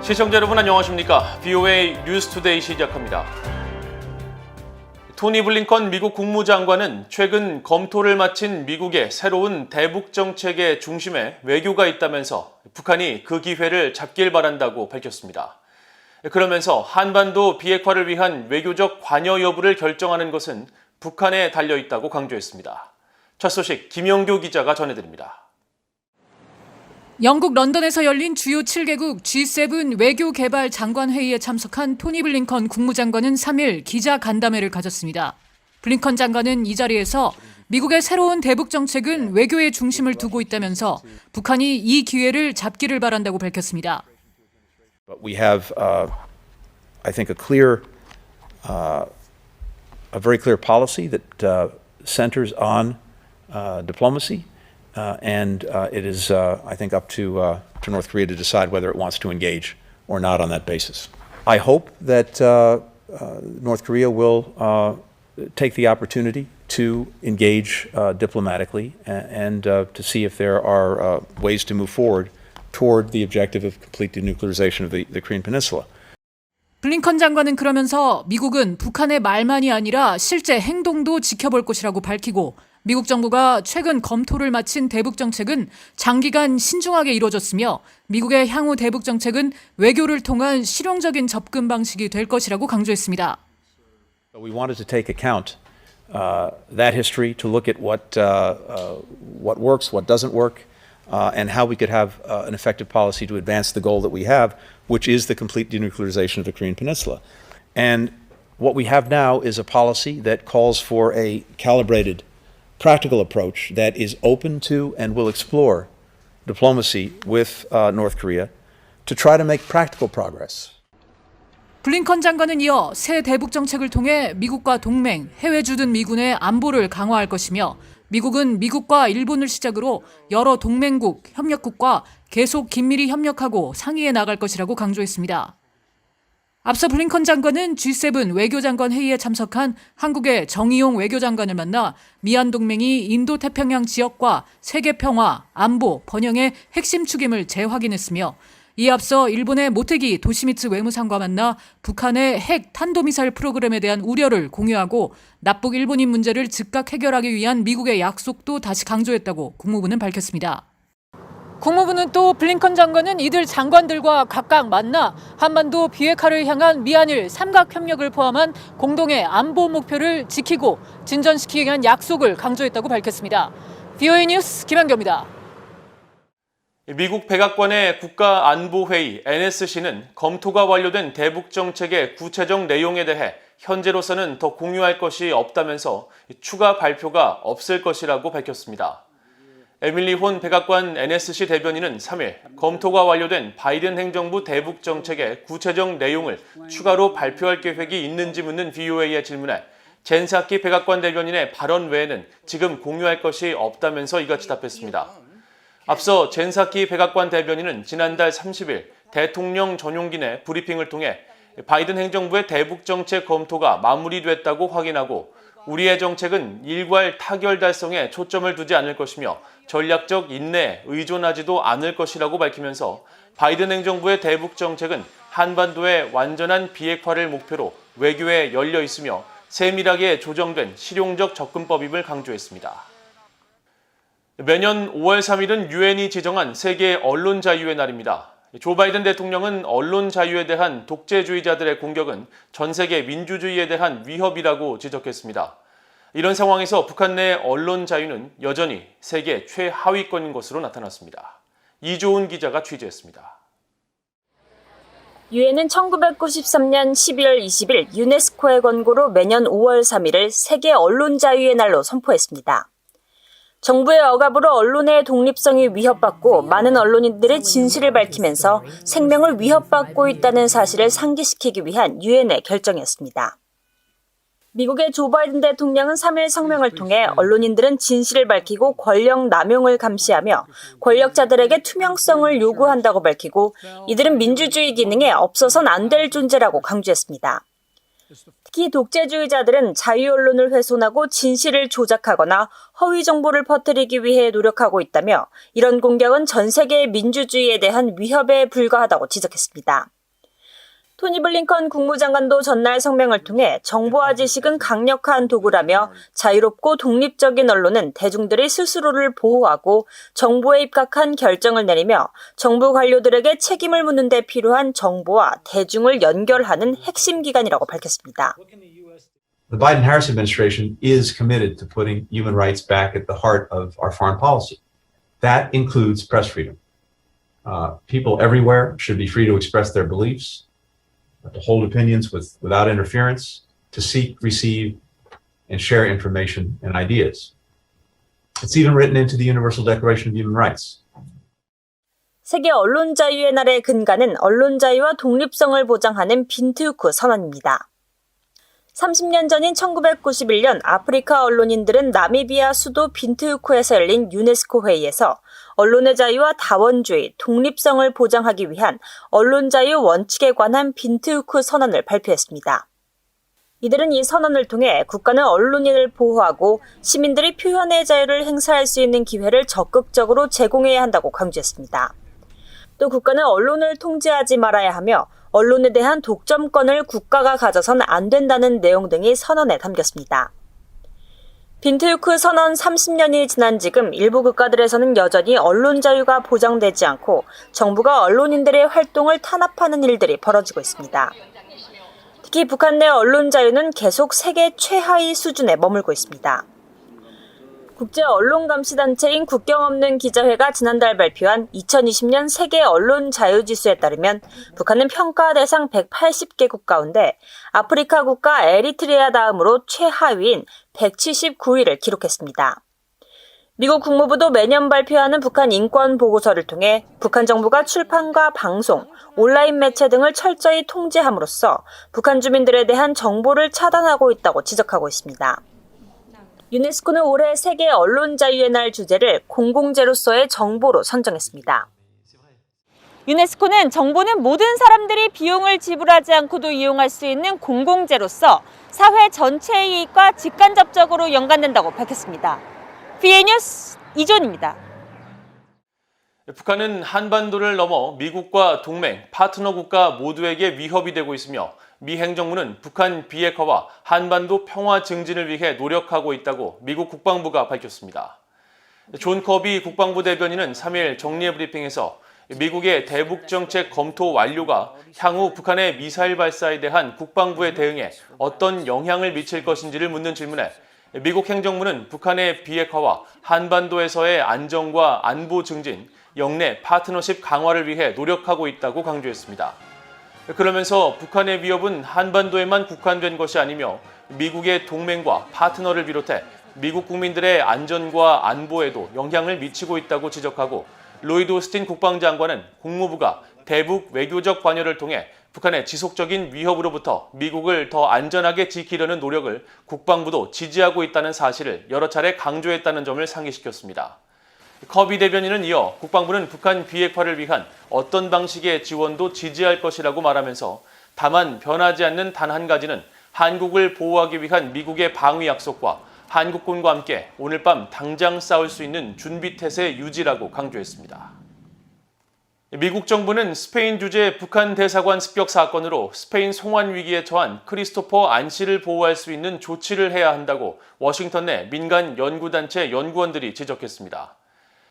시청자 여러분 안녕하십니까? VOA 뉴스투데이 시작합니다. 토니 블링컨 미국 국무장관은 최근 검토를 마친 미국의 새로운 대북 정책의 중심에 외교가 있다면서 북한이 그 기회를 잡길 바란다고 밝혔습니다. 그러면서 한반도 비핵화를 위한 외교적 관여 여부를 결정하는 것은 북한에 달려있다고 강조했습니다. 첫 소식 김영교 기자가 전해드립니다. 영국 런던에서 열린 주요 7개국 G7 외교개발 장관회의에 참석한 토니 블링컨 국무장관은 3일 기자 간담회를 가졌습니다. 블링컨 장관은 이 자리에서 미국의 새로운 대북 정책은 외교의 중심을 두고 있다면서 북한이 이 기회를 잡기를 바란다고 밝혔습니다. But we have, I think, a very clear policy that centers on diplomacy. And it is, I think, up to North Korea to decide whether it wants to engage or not on that basis. I hope that North Korea will take the opportunity to engage diplomatically and to see if there are ways to move forward toward the objective of complete denuclearization of the Korean Peninsula. 블링컨 장관은 그러면서 미국은 북한의 말만이 아니라 실제 행동도 지켜볼 것이라고 밝히고 미국 정부가 최근 검토를 마친 대북 정책은 장기간 신중하게 이루어졌으며 미국의 향후 대북 정책은 외교를 통한 실용적인 접근 방식이 될 것이라고 강조했습니다. We wanted to take account that history to look at what works, what doesn't work, and how we could have an effective policy to advance the goal that we have, which is the complete denuclearization of the Korean Peninsula. And what we have now is a policy that calls for a calibrated practical approach that is open to and will explore diplomacy with North Korea to try to make practical progress. 블링컨 장관은 이어 새 대북 정책을 통해 미국과 동맹, 해외 주둔 미군의 안보를 강화할 것이며 미국은 미국과 일본을 시작으로 여러 동맹국, 협력국과 계속 긴밀히 협력하고 상의해 나갈 것이라고 강조했습니다. 앞서 블링컨 장관은 G7 외교장관 회의에 참석한 한국의 정의용 외교장관을 만나 미한 동맹이 인도태평양 지역과 세계 평화, 안보, 번영의 핵심 축임을 재확인했으며 이에 앞서 일본의 모테기 도시미츠 외무상과 만나 북한의 핵 탄도미사일 프로그램에 대한 우려를 공유하고 남북 일본인 문제를 즉각 해결하기 위한 미국의 약속도 다시 강조했다고 국무부는 밝혔습니다. 국무부는 또 블링컨 장관은 이들 장관들과 각각 만나 한반도 비핵화를 향한 미한일 삼각협력을 포함한 공동의 안보 목표를 지키고 진전시키기 위한 약속을 강조했다고 밝혔습니다. VOA 뉴스 김한교입니다. 미국 백악관의 국가안보회의 NSC는 검토가 완료된 대북 정책의 구체적 내용에 대해 현재로서는 더 공유할 것이 없다면서 추가 발표가 없을 것이라고 밝혔습니다. 에밀리 혼 백악관 NSC 대변인은 3일 검토가 완료된 바이든 행정부 대북 정책의 구체적 내용을 추가로 발표할 계획이 있는지 묻는 VOA의 질문에 젠 사키 백악관 대변인의 발언 외에는 지금 공유할 것이 없다면서 이같이 답했습니다. 앞서 젠 사키 백악관 대변인은 지난달 30일 대통령 전용기 내 브리핑을 통해 바이든 행정부의 대북 정책 검토가 마무리됐다고 확인하고 우리의 정책은 일괄 타결 달성에 초점을 두지 않을 것이며 전략적 인내에 의존하지도 않을 것이라고 밝히면서 바이든 행정부의 대북 정책은 한반도의 완전한 비핵화를 목표로 외교에 열려 있으며 세밀하게 조정된 실용적 접근법임을 강조했습니다. 매년 5월 3일은 유엔이 지정한 세계 언론 자유의 날입니다. 조 바이든 대통령은 언론 자유에 대한 독재주의자들의 공격은 전 세계 민주주의에 대한 위협이라고 지적했습니다. 이런 상황에서 북한 내 언론 자유는 여전히 세계 최하위권인 것으로 나타났습니다. 이조은 기자가 취재했습니다. 유엔은 1993년 12월 20일 유네스코의 권고로 매년 5월 3일을 세계 언론 자유의 날로 선포했습니다. 정부의 억압으로 언론의 독립성이 위협받고 많은 언론인들의 진실을 밝히면서 생명을 위협받고 있다는 사실을 상기시키기 위한 유엔의 결정이었습니다. 미국의 조 바이든 대통령은 3일 성명을 통해 언론인들은 진실을 밝히고 권력 남용을 감시하며 권력자들에게 투명성을 요구한다고 밝히고 이들은 민주주의 기능에 없어선 안 될 존재라고 강조했습니다. 특히 독재주의자들은 자유언론을 훼손하고 진실을 조작하거나 허위 정보를 퍼뜨리기 위해 노력하고 있다며 이런 공격은 전 세계의 민주주의에 대한 위협에 불과하다고 지적했습니다. 토니 블링컨 국무장관도 전날 성명을 통해 정보화 지식은 강력한 도구라며 자유롭고 독립적인 언론은 대중들이 스스로를 보호하고 정보에 입각한 결정을 내리며 정부 관료들에게 책임을 묻는 데 필요한 정보와 대중을 연결하는 핵심 기관이라고 밝혔습니다. The Biden-Harris administration is committed to putting human rights back at the heart of our foreign policy. That includes press freedom. People everywhere should be free to express their beliefs, to hold opinions without interference, to seek, receive, and share information and ideas. It's even written into the Universal Declaration of Human Rights. 세계 언론 자유의 날의 근간은 언론 자유와 독립성을 보장하는 빈트우크 선언입니다. 30년 전인 1991년 아프리카 언론인들은 나미비아 수도 빈트우크에서 열린 유네스코 회의에서 언론의 자유와 다원주의, 독립성을 보장하기 위한 언론 자유 원칙에 관한 빈트우크 선언을 발표했습니다. 이들은 이 선언을 통해 국가는 언론인을 보호하고 시민들이 표현의 자유를 행사할 수 있는 기회를 적극적으로 제공해야 한다고 강조했습니다. 또 국가는 언론을 통제하지 말아야 하며 언론에 대한 독점권을 국가가 가져선 안 된다는 내용 등이 선언에 담겼습니다. 빈트우크 선언 30년이 지난 지금 일부 국가들에서는 여전히 언론 자유가 보장되지 않고 정부가 언론인들의 활동을 탄압하는 일들이 벌어지고 있습니다. 특히 북한 내 언론 자유는 계속 세계 최하위 수준에 머물고 있습니다. 국제 언론 감시 단체인 국경 없는 기자회가 지난달 발표한 2020년 세계 언론 자유 지수에 따르면 북한은 평가 대상 180개국 가운데 아프리카 국가 에리트리아 다음으로 최하위인 179위를 기록했습니다. 미국 국무부도 매년 발표하는 북한 인권 보고서를 통해 북한 정부가 출판과 방송, 온라인 매체 등을 철저히 통제함으로써 북한 주민들에 대한 정보를 차단하고 있다고 지적하고 있습니다. 유네스코는 올해 세계 언론 자유의 날 주제를 공공재로서의 정보로 선정했습니다. 유네스코는 정보는 모든 사람들이 비용을 지불하지 않고도 이용할 수 있는 공공재로서 사회 전체의 이익과 직간접적으로 연관된다고 밝혔습니다. VA 뉴스 이존입니다. 북한은 한반도를 넘어 미국과 동맹, 파트너 국가 모두에게 위협이 되고 있으며 미 행정부는 북한 비핵화와 한반도 평화 증진을 위해 노력하고 있다고 미국 국방부가 밝혔습니다. 존 커비 국방부 대변인은 3일 정례 브리핑에서 미국의 대북 정책 검토 완료가 향후 북한의 미사일 발사에 대한 국방부의 대응에 어떤 영향을 미칠 것인지를 묻는 질문에 미국 행정부는 북한의 비핵화와 한반도에서의 안정과 안보 증진, 영내 파트너십 강화를 위해 노력하고 있다고 강조했습니다. 그러면서 북한의 위협은 한반도에만 국한된 것이 아니며 미국의 동맹과 파트너를 비롯해 미국 국민들의 안전과 안보에도 영향을 미치고 있다고 지적하고 로이드 오스틴 국방장관은 국무부가 대북 외교적 관여를 통해 북한의 지속적인 위협으로부터 미국을 더 안전하게 지키려는 노력을 국방부도 지지하고 있다는 사실을 여러 차례 강조했다는 점을 상기시켰습니다. 커비 대변인은 이어 국방부는 북한 비핵화를 위한 어떤 방식의 지원도 지지할 것이라고 말하면서 다만 변하지 않는 단 한 가지는 한국을 보호하기 위한 미국의 방위 약속과 한국군과 함께 오늘 밤 당장 싸울 수 있는 준비태세 유지라고 강조했습니다. 미국 정부는 스페인 주재 북한 대사관 습격 사건으로 스페인 송환 위기에 처한 크리스토퍼 안 씨를 보호할 수 있는 조치를 해야 한다고 워싱턴 내 민간 연구단체 연구원들이 지적했습니다.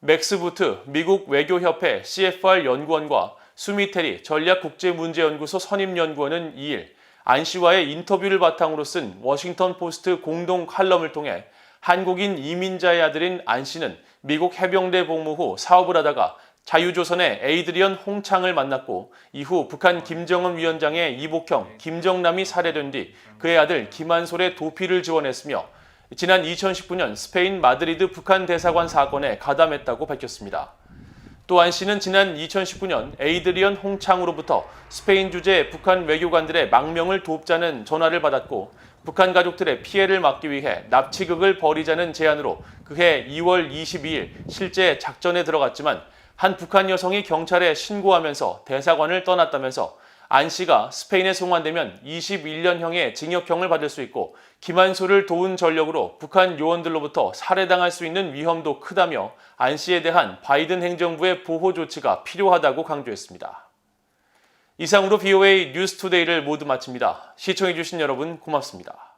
맥스 부트 미국 외교협회 CFR 연구원과 수미테리 전략국제문제연구소 선임연구원은 2일 안 씨와의 인터뷰를 바탕으로 쓴 워싱턴 포스트 공동 칼럼을 통해 한국인 이민자의 아들인 안 씨는 미국 해병대 복무 후 사업을 하다가 자유조선의 에이드리언 홍창을 만났고 이후 북한 김정은 위원장의 이복형 김정남이 살해된 뒤 그의 아들 김한솔의 도피를 지원했으며 지난 2019년 스페인 마드리드 북한 대사관 사건에 가담했다고 밝혔습니다. 또 안 씨는 지난 2019년 에이드리언 홍창으로부터 스페인 주재 북한 외교관들의 망명을 돕자는 전화를 받았고 북한 가족들의 피해를 막기 위해 납치극을 벌이자는 제안으로 그해 2월 22일 실제 작전에 들어갔지만 한 북한 여성이 경찰에 신고하면서 대사관을 떠났다면서 안 씨가 스페인에 송환되면 21년형의 징역형을 받을 수 있고 김한솔을 도운 전력으로 북한 요원들로부터 살해당할 수 있는 위험도 크다며 안 씨에 대한 바이든 행정부의 보호 조치가 필요하다고 강조했습니다. 이상으로 BOA 뉴스투데이를 모두 마칩니다. 시청해주신 여러분 고맙습니다.